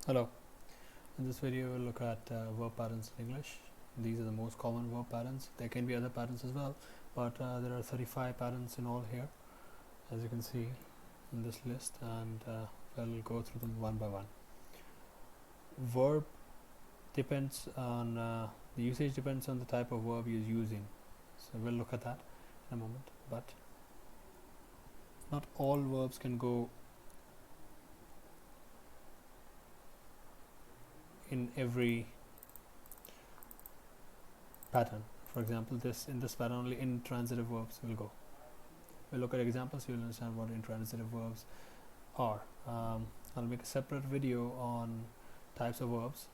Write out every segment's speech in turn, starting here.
Hello, in this video we'll look at verb patterns in English. These are the most common verb patterns. There can be other patterns as well, but there are 35 patterns in all here, as you can see in this list, and we'll go through them one by one. Verb depends on the usage depends on the type of verb you're using, so we'll look at that in a moment. But not all verbs can go in every pattern. For example, in this pattern only intransitive verbs will go. We'll look at examples, you'll understand what intransitive verbs are. I'll make a separate video on types of verbs.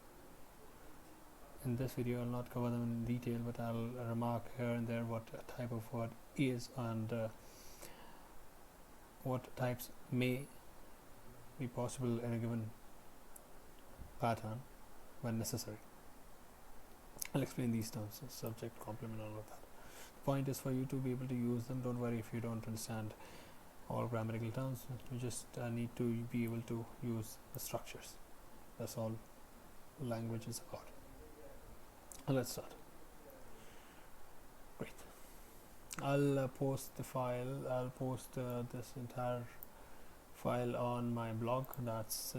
In this video I'll not cover them in detail, but I'll remark here and there what type of word is and what types may be possible in a given pattern when necessary. I'll explain these terms: subject, complement, all of that. The point is for you to be able to use them. Don't worry if you don't understand all grammatical terms. You just need to be able to use the structures. That's all language is about. Let's start. Great. I'll post the file. I'll post this entire file on my blog. That's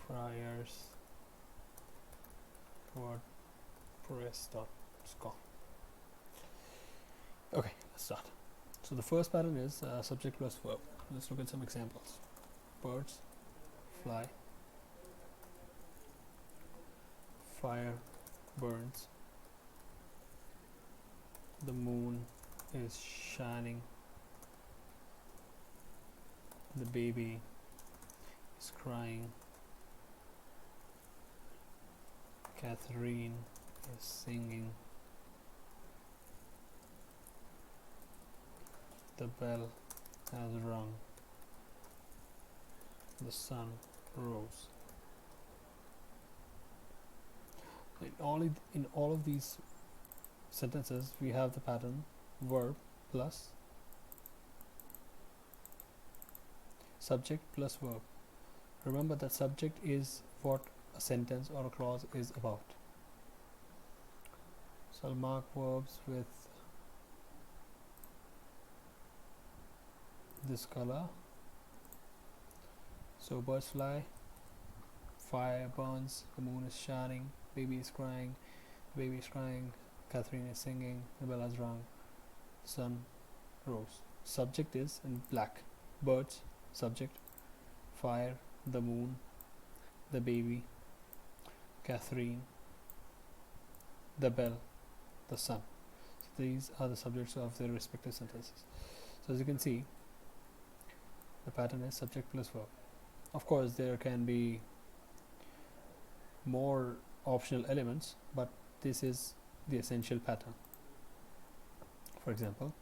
fryerswordpress.com. Okay, let's start. So the first pattern is subject plus verb. Let's look at some examples. Birds fly, fire burns, the moon is shining, the baby is crying, Catherine is singing, the bell has rung, the sun rose. In all of these sentences we have the pattern verb plus subject plus verb. Remember that subject is what a sentence or a clause is about. So I'll mark verbs with this color. So birds fly, fire burns, the moon is shining, baby is crying, Catherine is singing, the bell has rung, sun rose. Subject is in black. Birds, subject, fire, the moon, the baby, Catherine, the bell, the sun. So these are the subjects of their respective sentences. So as you can see, the pattern is subject plus verb. Of course there can be more optional elements, but this is the essential pattern. For example,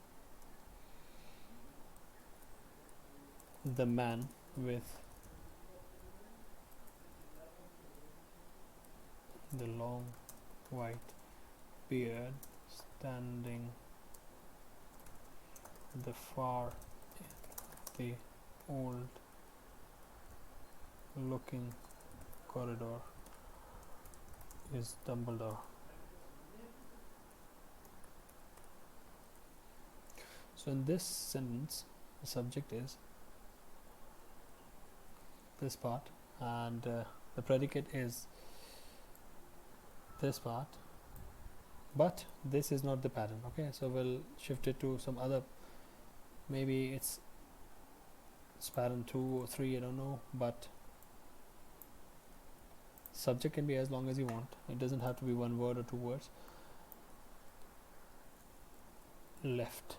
the man with the long white beard standing at the far end, the old looking corridor is Dumbledore. So in this sentence the subject is this part and the predicate is this part, but this is not the pattern. Okay, so we'll shift it to some other, maybe it's pattern 2 or 3, I don't know, but subject can be as long as you want. It doesn't have to be one word or two words. Left,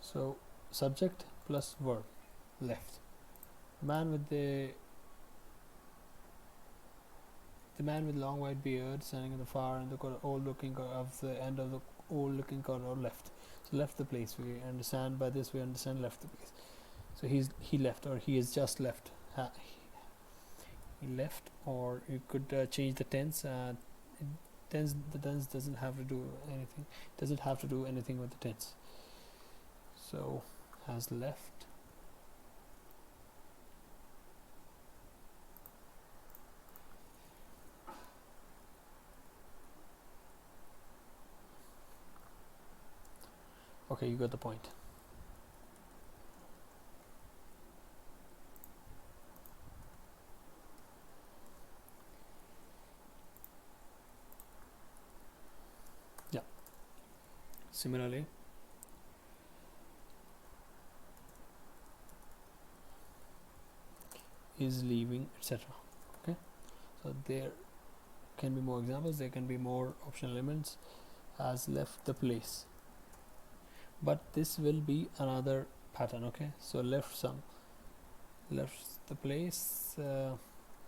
so subject plus verb. Left, man with the man with long white beard standing in the far end of the end of the old looking corridor left. So left the place. We understand by this, we understand left the place. So he left, or he has just left. He left, or you could change the tense the tense doesn't have to do anything. Doesn't have to do anything with the tense. So has left. Okay, you got the point. Yeah. Similarly, is leaving, etc. Okay, so there can be more examples, there can be more optional elements. Has left the place, but this will be another pattern. Okay, so left the place,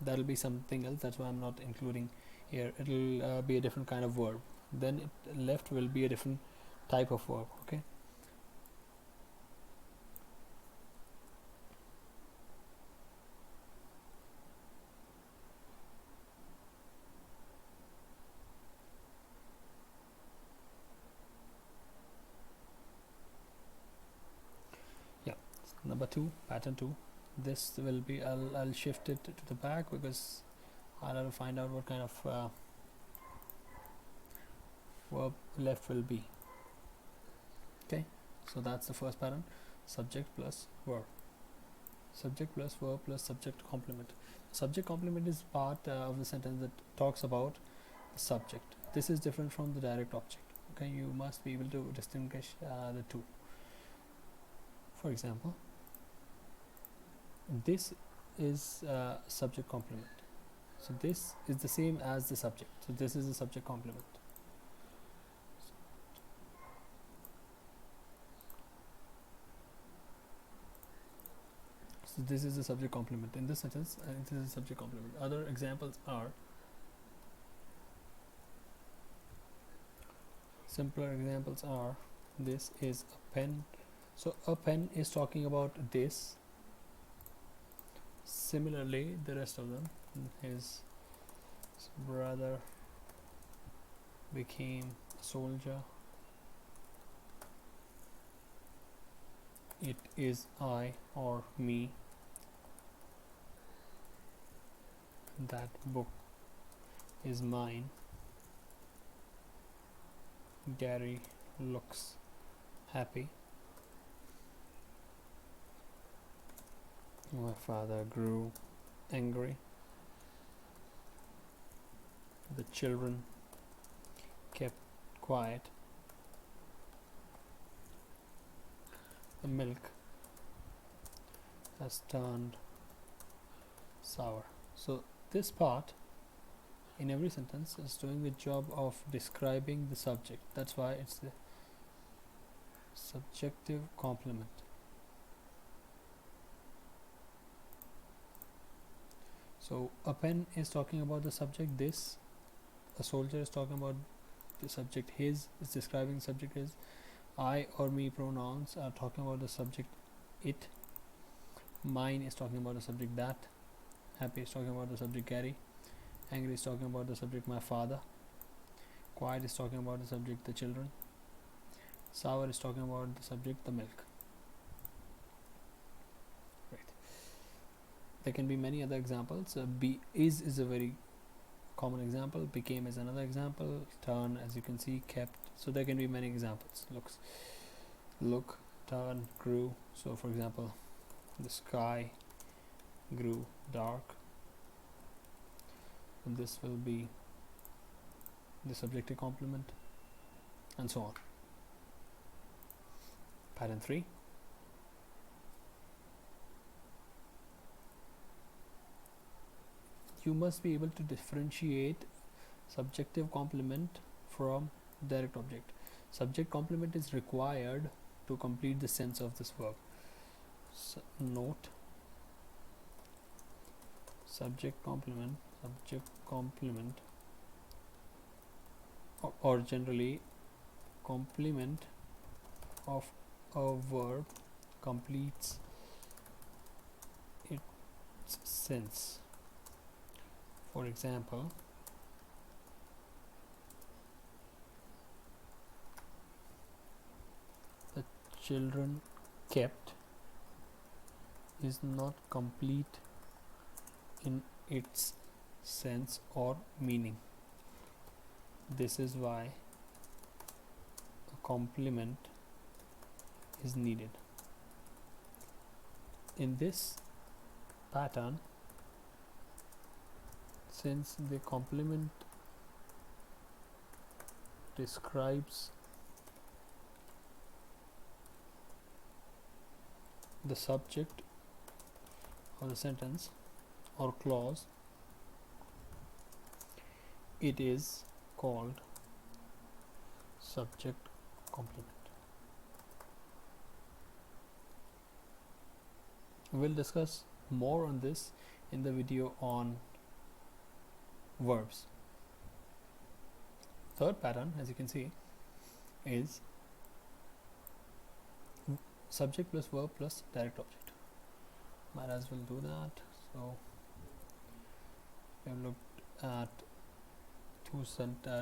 that'll be something else, that's why I'm not including here. It'll be a different kind of verb. Then left will be a different type of verb. Okay, yeah. Number 2, pattern 2. This will be, I'll shift it to the back because I'll have to find out what kind of verb left will be. Okay, so that's the first pattern. Subject plus verb. Subject plus verb plus subject complement. Subject complement is part of the sentence that talks about the subject. This is different from the direct object. Okay, you must be able to distinguish the two. For example, this is subject complement. So this is the same as the subject. So this is the subject complement. So this is the subject complement in this sentence, and this is the subject complement. Other examples are simpler examples are, this is a pen. So a pen is talking about this. Similarly, the rest of them, his brother became a soldier. It is I or me. That book is mine. Gary looks happy. My father grew angry. The children kept quiet. The milk has turned sour. So this part in every sentence is doing the job of describing the subject. That's why it's the subjective complement. So a pen is talking about the subject this, a soldier is talking about the subject his, is describing the subject his, I or me pronouns are talking about the subject it, mine is talking about the subject that, happy is talking about the subject Gary, angry is talking about the subject my father, quiet is talking about the subject the children, sour is talking about the subject the milk. Right. There can be many other examples. Be is a very common example. Became is another example. Turn, as you can see, kept. So there can be many examples. Look, turn, grew. So for example, the sky grew dark. And this will be the subjective complement, and so on. Pattern 3. You must be able to differentiate subjective complement from direct object. Subject complement is required to complete the sense of this verb. So note, subject complement, or generally complement of a verb completes its sense. For example, children kept is not complete in its sense or meaning. This is why a complement is needed. In this pattern, since the complement describes the subject of the sentence or clause, it is called subject complement. We'll discuss more on this in the video on verbs. Third pattern, as you can see, is subject plus verb plus direct object. Might as well do that. So we have looked at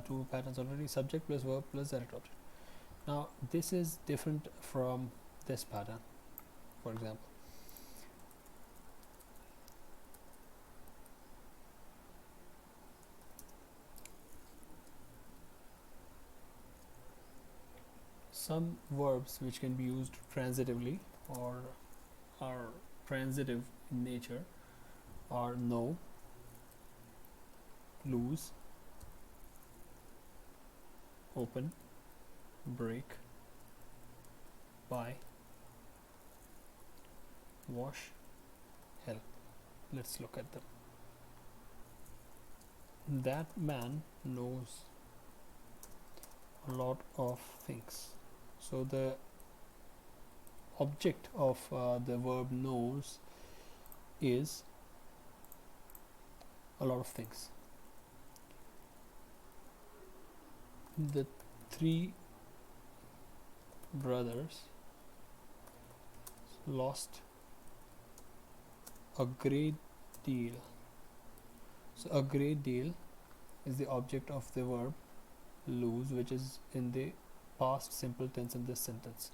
two patterns already: subject plus verb plus direct object. Now this is different from this pattern. For example, some verbs which can be used transitively or are transitive in nature are know, lose, open, break, buy, wash, help. Let's look at them. That man knows a lot of things. So the object of the verb knows is a lot of things. The three brothers lost a great deal. So a great deal is the object of the verb lose, which is in the past simple tense in this sentence.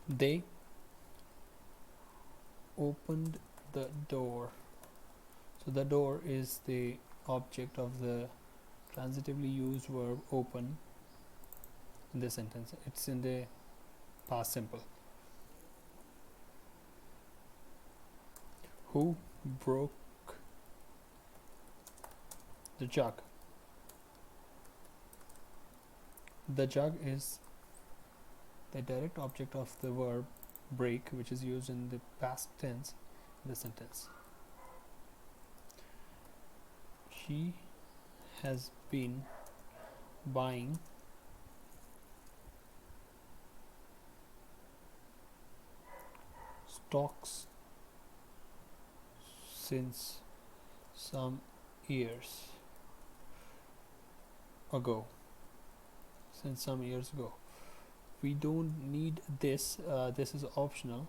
They opened the door. So the door is the object of the transitively used verb open in this sentence. It's in the past simple. Who broke the jug? The jug is the direct object of the verb break, which is used in the past tense in the sentence. She has been buying stocks since some years ago. We don't need this. This is optional.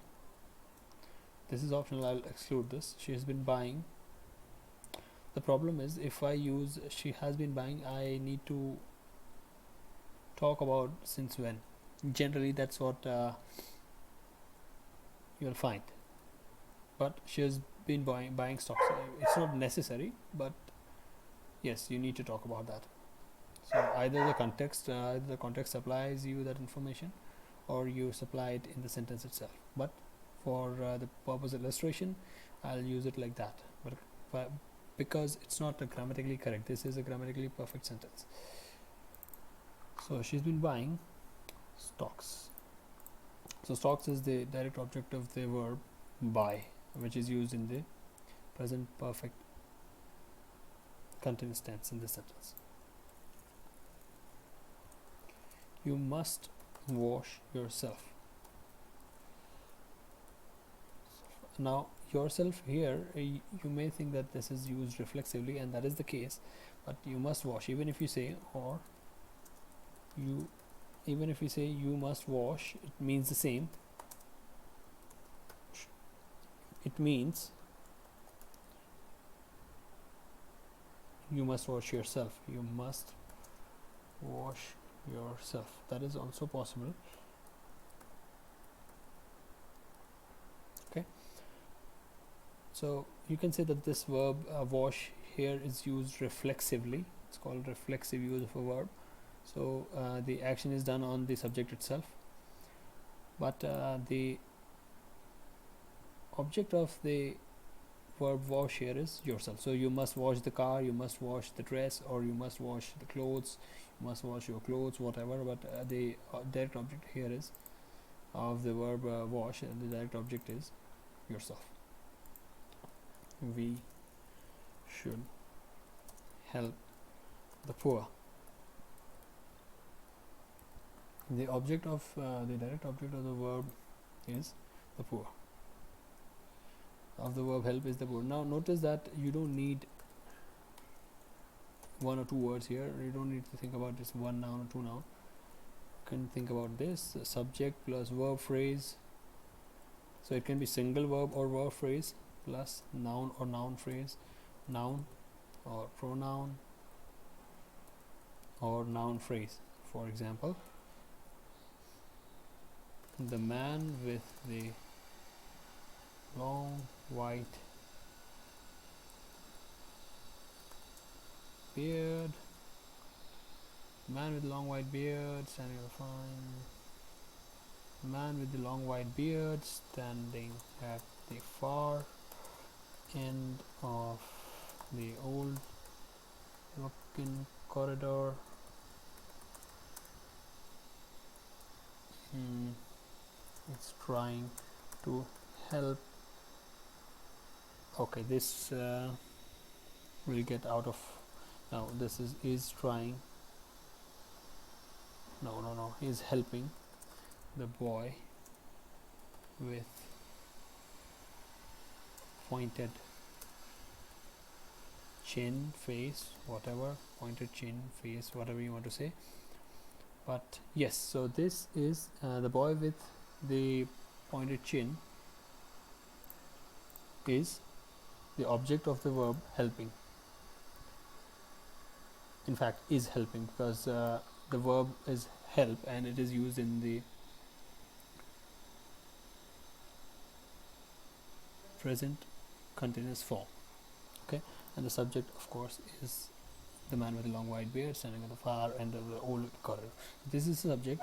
I'll exclude this. She has been buying. The problem is, if I use she has been buying, I need to talk about since when. Generally that's what you'll find. But she has been buying stocks. It's not necessary, but yes, you need to talk about that. So either the context supplies you that information, or you supply it in the sentence itself. But for the purpose of illustration, I'll use it like that. But because it's not grammatically correct, this is a grammatically perfect sentence. So she's been buying stocks. So stocks is the direct object of the verb buy, which is used in the present perfect continuous tense in this sentence. You must wash yourself. Now yourself here, you may think that this is used reflexively, and that is the case, but you must wash. Even if you say you must wash, it means the same. It means you must wash yourself. You must wash yourself. That is also possible. Okay, so you can say that this verb wash here is used reflexively. It's called reflexive use of a verb. So the action is done on the subject itself, but the object of the verb wash here is yourself. So you must wash the car, you must wash the dress, or you must wash the clothes, you must wash your clothes, whatever. But the direct object here is of the verb wash, and the direct object is yourself. We should help the poor. The object of the direct object of the verb is the poor. Of the verb help is the poor. Now notice that you don't need one or two words here. You don't need to think about just one noun or two noun. You can think about this subject plus verb phrase. So it can be single verb or verb phrase plus noun or noun phrase, noun or pronoun or noun phrase. For example, the man with the long white beard. Man with long white beard standing at the fine. Man with the long white beard standing at the far end of the old looking corridor. It's trying to help. Okay, this will get out of. Now this is trying. No, he's helping the boy with pointed chin, face, whatever, pointed chin, face, whatever you want to say. But yes, so this is the boy with the pointed chin is the object of the verb helping. In fact, is helping, because the verb is help and it is used in the present continuous form. Okay, and the subject, of course, is the man with the long white beard standing at the far end of the old corridor. This is the subject.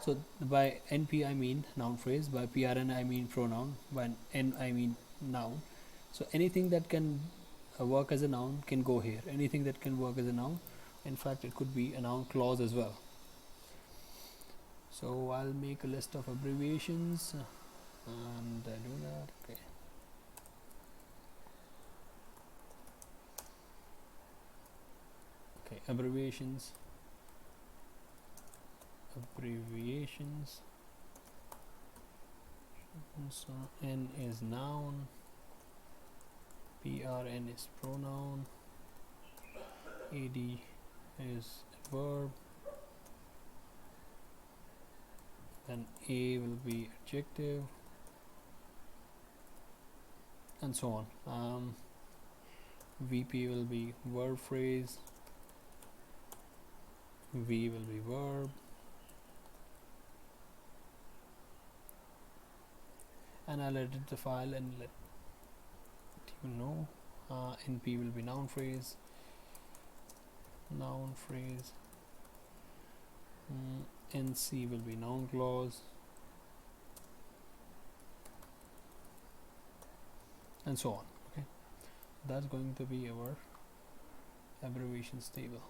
So by NP I mean noun phrase, by PRN I mean pronoun, by N I mean noun. So anything that can work as a noun can go here. Anything that can work as a noun, in fact it could be a noun clause as well. So I'll make a list of abbreviations and do that. Okay. Okay, abbreviations. So N is noun, PRN is pronoun, AD is verb, then A will be adjective, and so on. VP will be verb phrase, V will be verb, and I'll edit the file and let you know. NP will be noun phrase, NC will be noun clause, and so on. Okay, that's going to be our abbreviations table.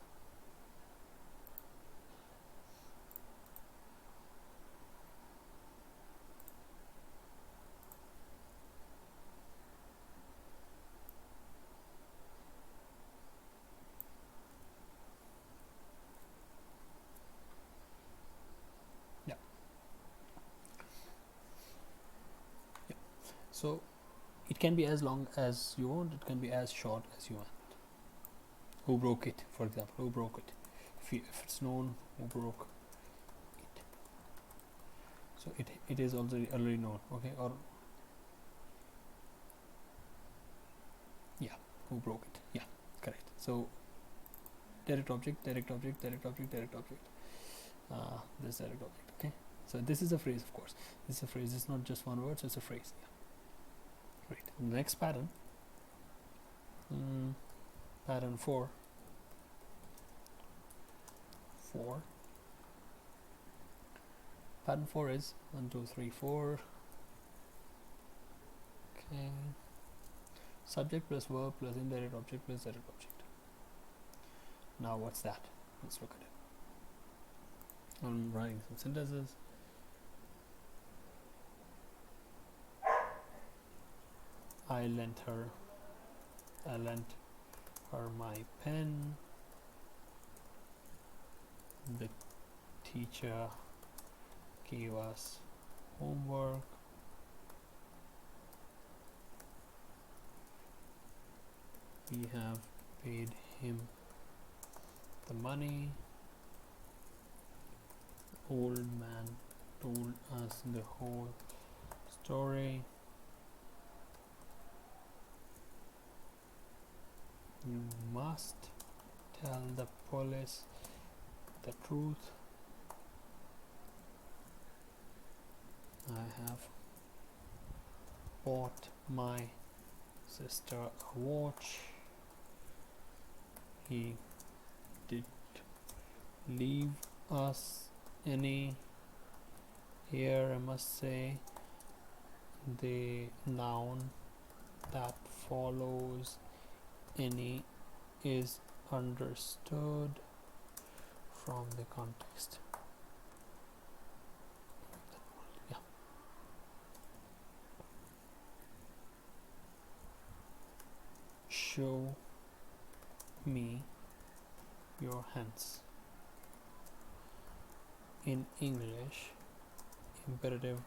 So it can be as long as you want, it can be as short as you want. Who broke it, for example, who broke it? If it's known, who broke it. So it is already known, okay? Or yeah, who broke it, yeah. Correct. So direct object, direct object, direct object, direct object. This direct object. Okay. So this is a phrase, of course. This is a phrase. It's not just one word. So it's a phrase. Yeah. Great. The next pattern. Pattern 4. 4. Pattern 4 is 1, 2, 3, 4. Okay. Subject plus verb plus indirect object plus direct object. Now what's that? Let's look at it. I'm writing some sentences. I lent her my pen. The teacher gave us homework. We have paid him the money. Old man told us the whole story. You must tell the police the truth. I have bought my sister a watch. He did leave us any. Here I must say the noun that follows any is understood from the context. Yeah. Show me your hands. In English, imperative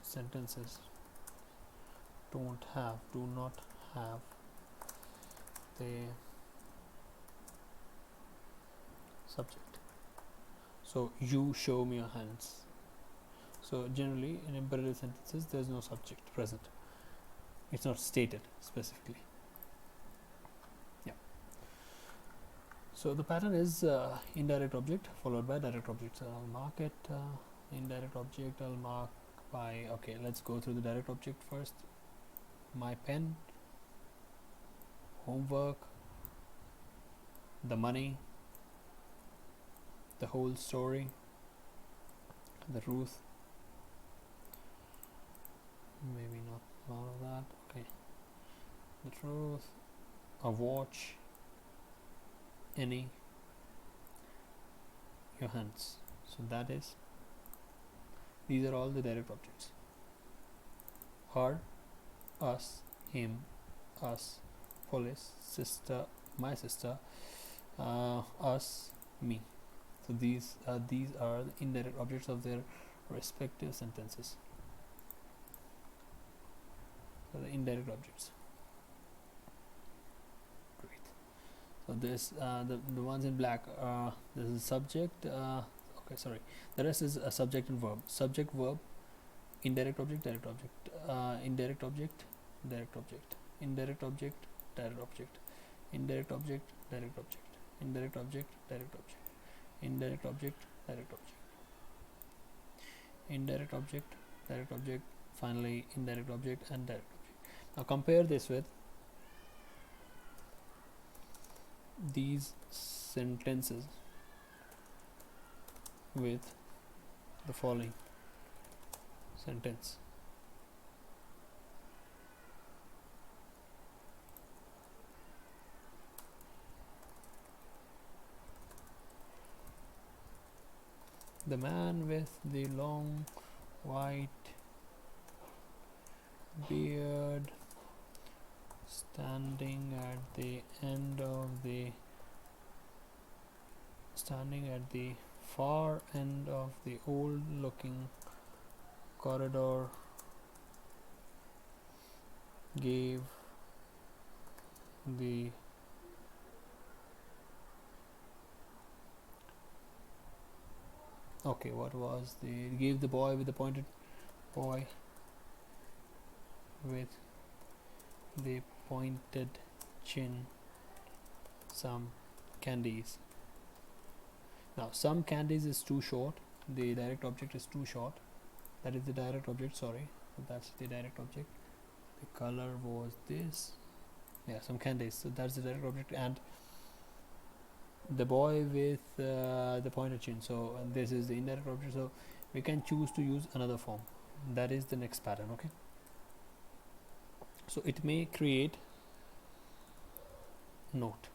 sentences do not have the subject. So you show me your hands. So generally in imperative sentences there is no subject present. It's not stated specifically. Yeah. So the pattern is indirect object followed by direct object. So I'll mark it indirect object. I'll mark by, okay, let's go through the direct object first. My pen, homework, the money, the whole story, the truth, maybe not all of that, okay, the truth, a watch, any, your hands. So that is, these are all the direct objects. Her, us, him, us, police, sister, my sister, us, me. So these are the indirect objects of their respective sentences. So the indirect objects. Great. So this the ones in black. This is subject. Okay, sorry. The rest is a subject and verb. Subject, verb, indirect object, direct object. Indirect object, direct object. Indirect object, direct object. Indirect object, direct object. Indirect object, direct object. Indirect object, direct object. Indirect object, direct object. Finally, indirect object and direct object. Now compare this with these sentences with the following sentence. The man with the long white beard standing at the far end of the old looking corridor gave the gave the boy with the pointed pointed chin, some candies. Now some candies is too short, the direct object is too short. That is the direct object, sorry, that's the direct object. The color was this, yeah, some candies, so that's the direct object. And the boy with the pointed chin, so this is the indirect object, so we can choose to use another form. That is the next pattern. Okay, so it may create note.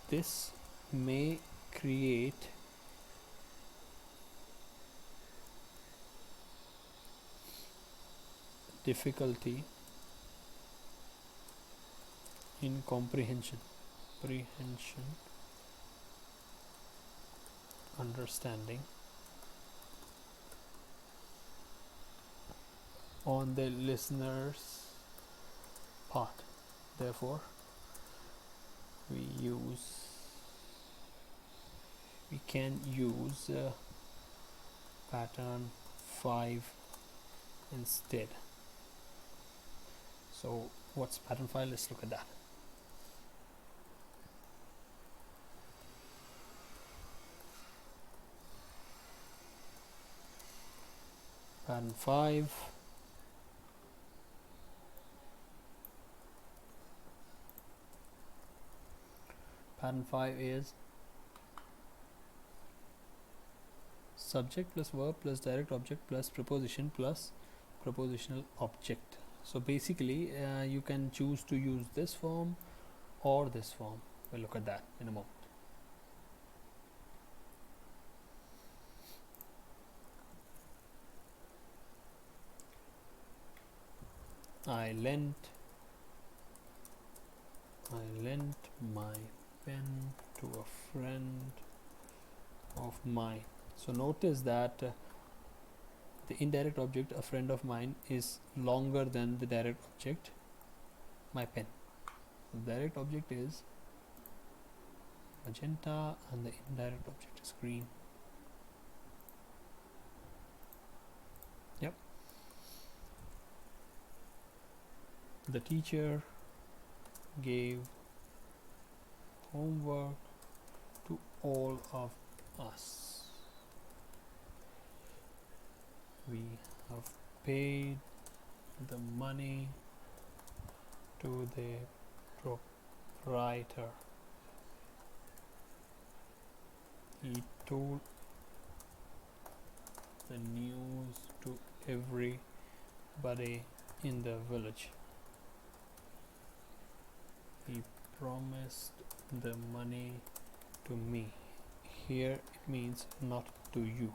This may create difficulty in comprehension, understanding on the listener's part. Therefore, we can use pattern 5 instead. So what's pattern 5? Let's look at that. Pattern 5. Pattern 5 is subject plus verb plus direct object plus preposition plus prepositional object. So basically you can choose to use this form or this form. We'll look at that in a moment. I lent my pen to a friend of mine. So notice that the indirect object, a friend of mine, is longer than the direct object, my pen. The direct object is magenta and the indirect object is green. Yep. The teacher gave homework to all of us. We have paid the money to the proprietor. He told the news to everybody in the village. He promised the money to me. Here it means not to you.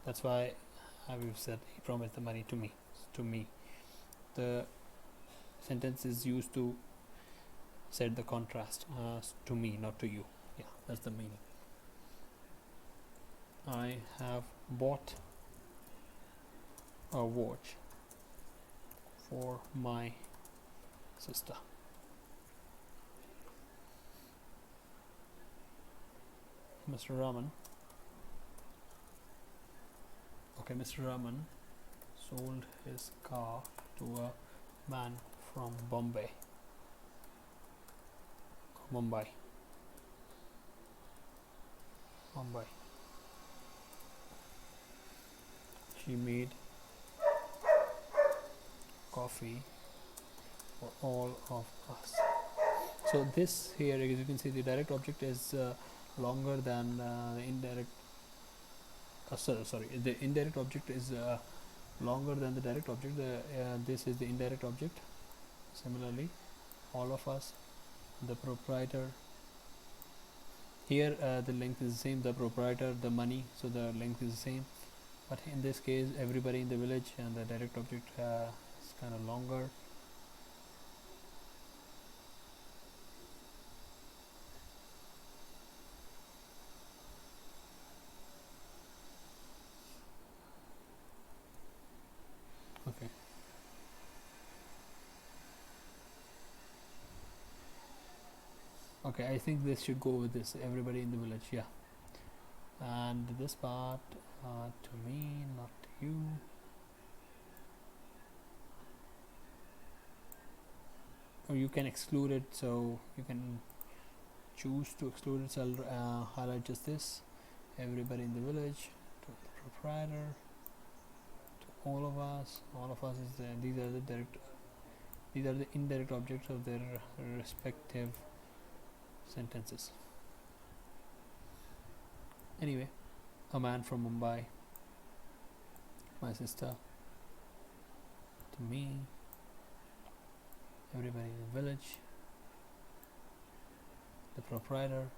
That's why we've said he promised the money to me. The sentence is used to set the contrast, to me, not to you. Yeah, that's the meaning. I have bought a watch for my sister. Mr. Raman sold his car to a man from Mumbai. She made coffee for all of us. So this here, as you can see, the direct object is longer than the indirect. The indirect object is longer than the direct object. This is the indirect object. Similarly, all of us, the proprietor. Here the length is the same. The proprietor, the money, so the length is the same. But in this case, everybody in the village, and the direct object is kind of longer. Okay. Okay, I think this should go with this. Everybody in the village, yeah. And this part, to me, not to you. or you can exclude it, so you can choose to exclude it. So I'll highlight just this: everybody in the village, to the proprietor, to all of us. All of us is these are the direct, these are the indirect objects of their respective sentences. Anyway, a man from Mumbai, my sister, to me, everybody in the village, the proprietor,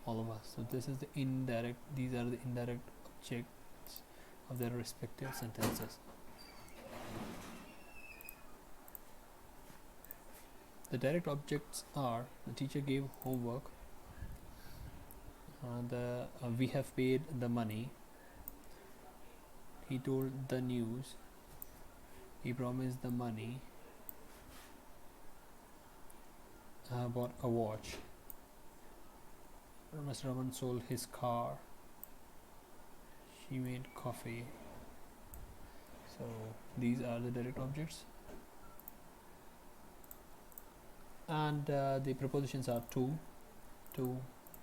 all of us. So this is the indirect, these are the indirect objects of their respective sentences. The direct objects are: the teacher gave homework, we have paid the money, he told the news, he promised the money, bought a watch, Mr. Raman sold his car, she made coffee. So these are the direct objects, and the prepositions are to, to,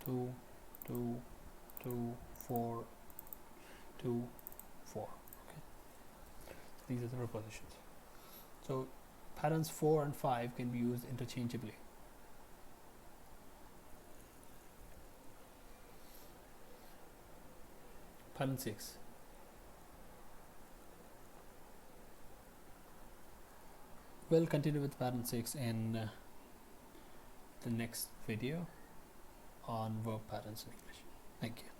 to, to, for, to, for. Okay, these are the prepositions. So patterns 4 and 5 can be used interchangeably. Pattern 6. We'll continue with pattern 6 in the next video on verb patterns in English. Thank you.